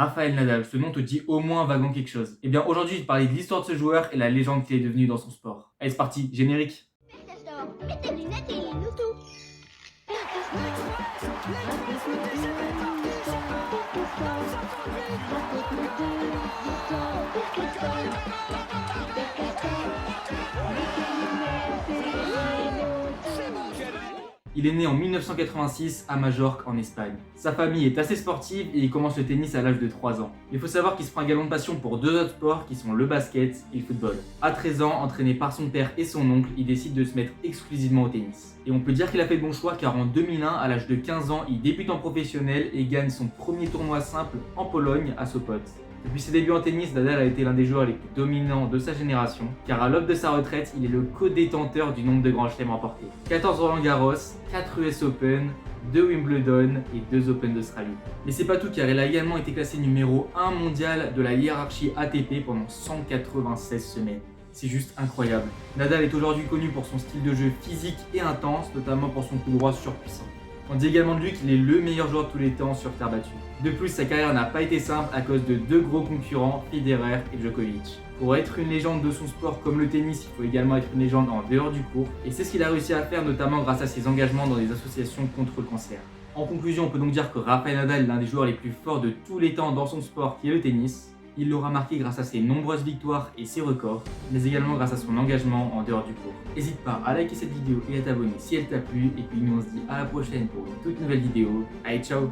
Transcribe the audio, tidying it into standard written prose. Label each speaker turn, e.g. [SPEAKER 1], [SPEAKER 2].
[SPEAKER 1] Rafael Nadal, ce nom te dit au moins vaguement quelque chose. Eh bien aujourd'hui, je vais te parler de l'histoire de ce joueur et la légende qu'il est devenu dans son sport. Allez, c'est parti, générique.
[SPEAKER 2] Castor, mets tes lunettes et lis-nous tout.
[SPEAKER 1] Il est né en 1986 à Majorque en Espagne. Sa famille est assez sportive et il commence le tennis à l'âge de 3 ans. Il faut savoir qu'il se prend également de passion pour deux autres sports qui sont le basket et le football. À 13 ans, entraîné par son père et son oncle, il décide de se mettre exclusivement au tennis. Et on peut dire qu'il a fait le bon choix car en 2001, à l'âge de 15 ans, il débute en professionnel et gagne son premier tournoi simple en Pologne à Sopot. Depuis ses débuts en tennis, Nadal a été l'un des joueurs les plus dominants de sa génération, car à l'aube de sa retraite, il est le co-détenteur du nombre de grands chelems remportés. 14 Roland Garros, 4 US Open, 2 Wimbledon et 2 Open d'Australie. Mais c'est pas tout car il a également été classé numéro 1 mondial de la hiérarchie ATP pendant 196 semaines. C'est juste incroyable. Nadal est aujourd'hui connu pour son style de jeu physique et intense, notamment pour son coup droit surpuissant. On dit également de lui qu'il est le meilleur joueur de tous les temps sur terre battue. De plus, sa carrière n'a pas été simple à cause de deux gros concurrents, Federer et Djokovic. Pour être une légende de son sport comme le tennis, il faut également être une légende en dehors du court, et c'est ce qu'il a réussi à faire notamment grâce à ses engagements dans des associations contre le cancer. En conclusion, on peut donc dire que Rafael Nadal est l'un des joueurs les plus forts de tous les temps dans son sport qui est le tennis. Il l'aura marqué grâce à ses nombreuses victoires et ses records, mais également grâce à son engagement en dehors du court. N'hésite pas à liker cette vidéo et à t'abonner si elle t'a plu, et puis nous on se dit à la prochaine pour une toute nouvelle vidéo. Allez, ciao!